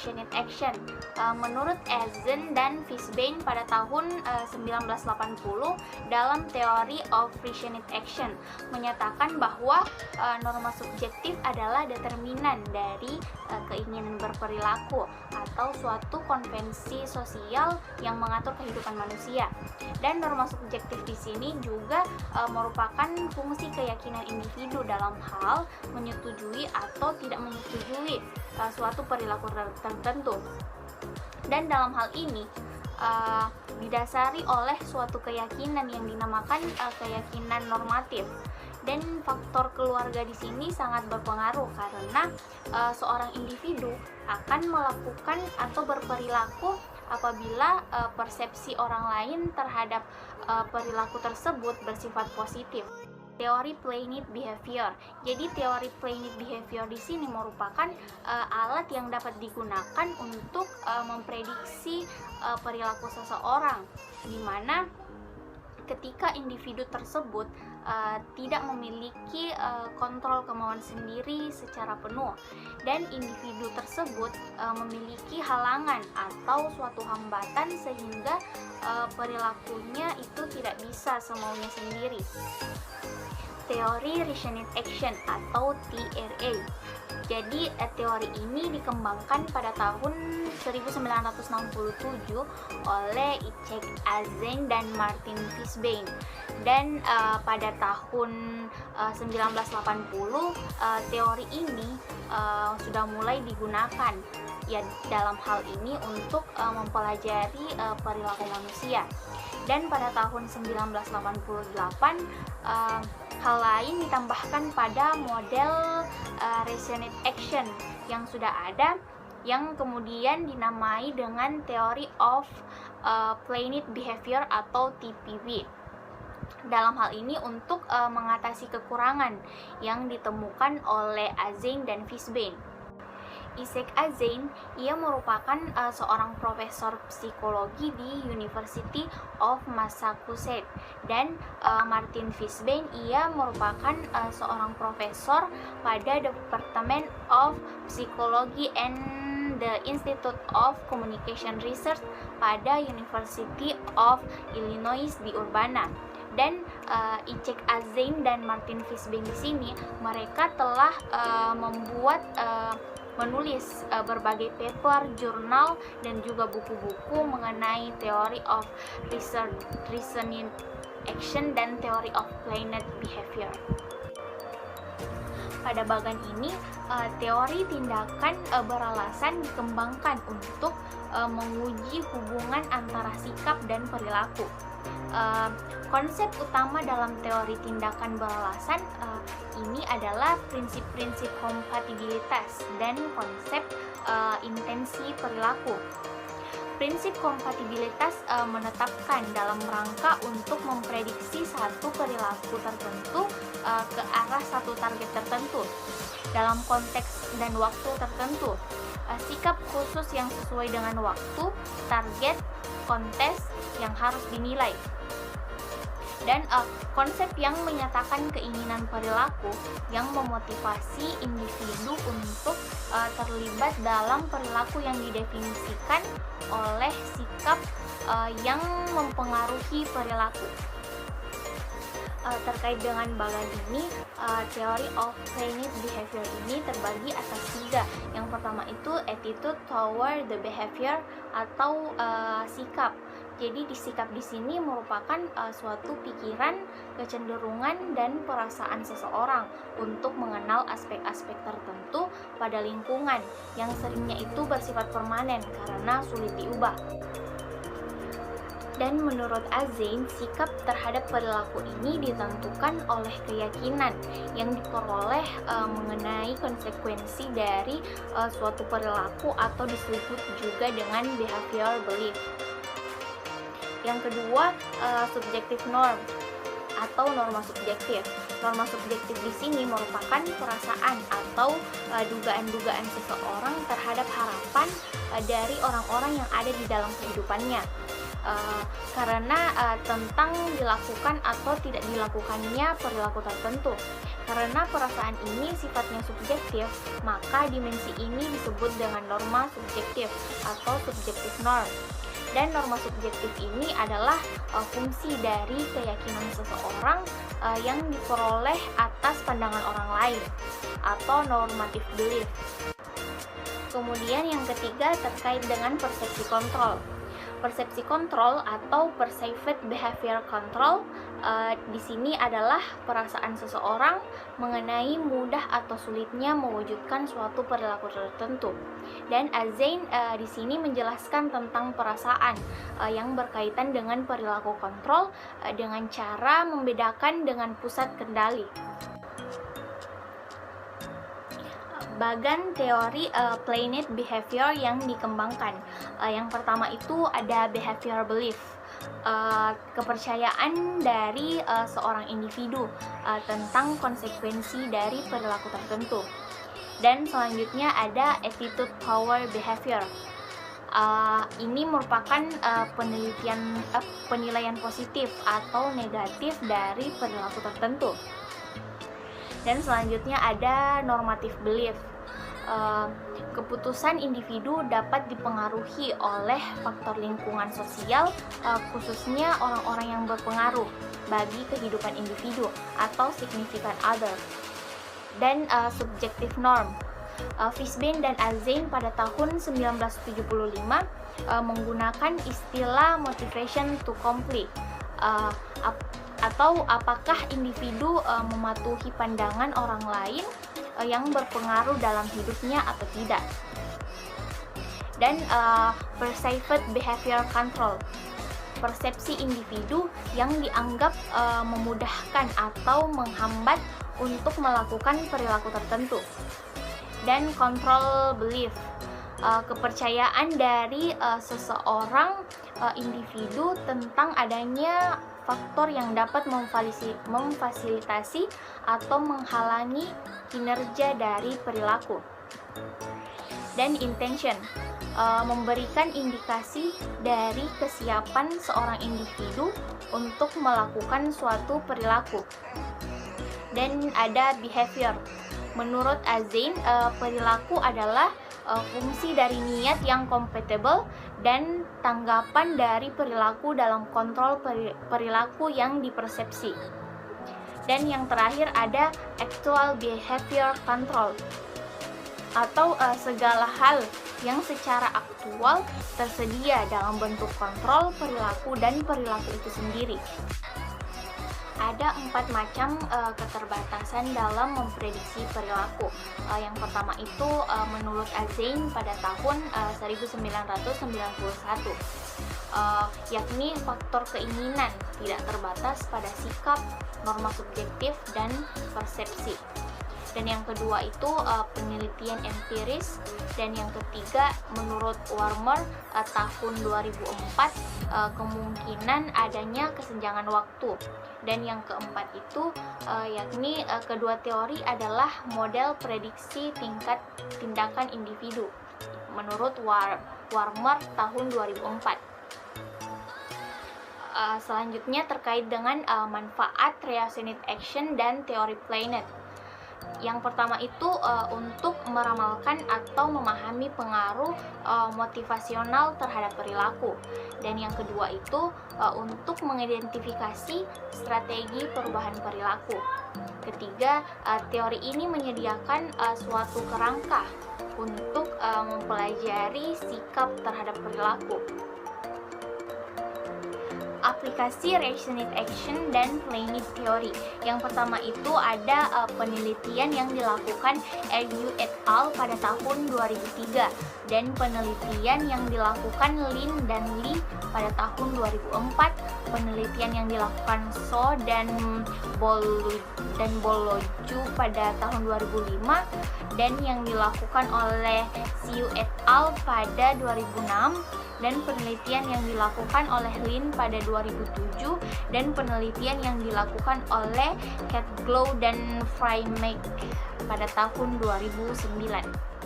Resonant Action. Menurut Azen dan Fishbein pada tahun 1980 dalam Theory of Resonant Action menyatakan bahwa norma subjektif adalah determinan dari keinginan berperilaku atau suatu konvensi sosial yang mengatur kehidupan manusia. Dan norma subjektif di sini juga merupakan fungsi keyakinan individu dalam hal menyetujui atau tidak menyetujui suatu perilaku tertentu. Dan dalam hal ini didasari oleh suatu keyakinan yang dinamakan keyakinan normatif. Dan faktor keluarga di sini sangat berpengaruh karena seorang individu akan melakukan atau berperilaku apabila persepsi orang lain terhadap perilaku tersebut bersifat positif. Teori Planned Behavior. Jadi teori Planned Behavior di sini merupakan alat yang dapat digunakan untuk memprediksi perilaku seseorang, di mana ketika individu tersebut tidak memiliki kontrol kemauan sendiri secara penuh, dan individu tersebut memiliki halangan atau suatu hambatan sehingga perilakunya itu tidak bisa semaunya sendiri. Teori Resonant Action atau TRA. Jadi teori ini dikembangkan pada tahun 1967 oleh Icek Azen dan Martin Fishbein. Dan pada tahun 1980 teori ini sudah mulai digunakan ya dalam hal ini untuk mempelajari perilaku manusia. Dan pada tahun 1988 hal lain ditambahkan pada model Resonant Action yang sudah ada, yang kemudian dinamai dengan Theory of Planned Behavior atau TPB. Dalam hal ini untuk mengatasi kekurangan yang ditemukan oleh Azen dan Fishbein. Icek Azen, ia merupakan seorang profesor psikologi di University of Massachusetts, dan Martin Fishbein, ia merupakan seorang profesor pada Department of Psychology and the Institute of Communication Research pada University of Illinois di Urbana. Dan Icek Azen dan Martin Fishbein di sini mereka telah menulis berbagai paper, jurnal, dan juga buku-buku mengenai Theory of Resonant Action dan Theory of Planned Behavior. Pada bagian ini, teori tindakan beralasan dikembangkan untuk menguji hubungan antara sikap dan perilaku. Konsep utama dalam teori tindakan beralasan ini adalah prinsip-prinsip kompatibilitas dan konsep intensi perilaku. Prinsip kompatibilitas menetapkan dalam rangka untuk memprediksi satu perilaku tertentu ke arah satu target tertentu dalam konteks dan waktu tertentu. Sikap khusus yang sesuai dengan waktu, target, konteks yang harus dinilai. Dan konsep yang menyatakan keinginan perilaku yang memotivasi individu untuk terlibat dalam perilaku yang didefinisikan oleh sikap yang mempengaruhi perilaku. Terkait dengan bagian ini, Theory of Planned Behavior ini terbagi atas 3. Yang pertama itu attitude toward the behavior atau sikap. Jadi sikap di sini merupakan suatu pikiran, kecenderungan, dan perasaan seseorang untuk mengenal aspek-aspek tertentu pada lingkungan yang seringnya itu bersifat permanen karena sulit diubah. Dan menurut Azen, sikap terhadap perilaku ini ditentukan oleh keyakinan yang diperoleh mengenai konsekuensi dari suatu perilaku atau disebut juga dengan behavioral belief. Yang kedua, subjective norm atau norma subjektif. Norma subjektif di sini merupakan perasaan atau dugaan-dugaan seseorang terhadap harapan dari orang-orang yang ada di dalam kehidupannya. karena tentang dilakukan atau tidak dilakukannya perilaku tertentu. Karena perasaan ini sifatnya subjektif, maka dimensi ini disebut dengan norma subjektif atau subjective norm. Dan norma subjektif ini adalah fungsi dari keyakinan seseorang yang diperoleh atas pandangan orang lain atau normative belief. Kemudian yang ketiga terkait dengan persepsi kontrol. Persepsi kontrol atau perceived behavior control di sini adalah perasaan seseorang mengenai mudah atau sulitnya mewujudkan suatu perilaku tertentu. Dan Azein di sini menjelaskan tentang perasaan yang berkaitan dengan perilaku kontrol dengan cara membedakan dengan pusat kendali. Bagan teori planet behavior yang dikembangkan. Yang pertama itu ada behavior belief, kepercayaan dari seorang individu tentang konsekuensi dari perilaku tertentu. Dan selanjutnya ada attitude power behavior. Ini merupakan penilaian positif atau negatif dari perilaku tertentu. Dan selanjutnya ada normative belief. Keputusan individu dapat dipengaruhi oleh faktor lingkungan sosial, khususnya orang-orang yang berpengaruh bagi kehidupan individu atau significant other. Dan subjective norm. Fishbein dan Azein pada tahun 1975 menggunakan istilah motivation to complete, atau apakah individu mematuhi pandangan orang lain yang berpengaruh dalam hidupnya atau tidak. Dan perceived behavior control, persepsi individu yang dianggap memudahkan atau menghambat untuk melakukan perilaku tertentu. Dan control belief, kepercayaan dari seseorang individu tentang adanya faktor yang dapat memfasilitasi atau menghalangi kinerja dari perilaku. Dan intention, memberikan indikasi dari kesiapan seorang individu untuk melakukan suatu perilaku. Dan ada behavior. Menurut Azein, perilaku adalah fungsi dari niat yang compatible dan tanggapan dari perilaku dalam kontrol perilaku yang dipersepsi. Dan yang terakhir ada actual behavior control, atau segala hal yang secara aktual tersedia dalam bentuk kontrol perilaku dan perilaku itu sendiri. Ada 4 macam keterbatasan dalam memprediksi perilaku. Yang pertama itu menurut Azein pada tahun 1991, yakni faktor keinginan tidak terbatas pada sikap, norma subjektif, dan persepsi. Dan yang kedua itu penelitian empiris. Dan yang ketiga menurut Warmer tahun 2004 kemungkinan adanya kesenjangan waktu. Dan yang keempat itu yakni kedua teori adalah model prediksi tingkat tindakan individu menurut Warmer tahun 2004. Selanjutnya terkait dengan manfaat reasoning action dan teori planet. Yang pertama itu untuk meramalkan atau memahami pengaruh motivasional terhadap perilaku. Dan yang kedua itu untuk mengidentifikasi strategi perubahan perilaku. Ketiga, teori ini menyediakan suatu kerangka untuk mempelajari sikap terhadap perilaku. Aplikasi reasoning action dan planet theory. Yang pertama itu ada penelitian yang dilakukan Liu et al. Pada tahun 2003 dan penelitian yang dilakukan Lin dan Li pada tahun 2004, penelitian yang dilakukan So dan Boloju pada tahun 2005, dan yang dilakukan oleh Xiu et al. Pada 2006, dan penelitian yang dilakukan oleh Lin pada 2007, dan penelitian yang dilakukan oleh Catglow dan Freimek pada tahun 2009.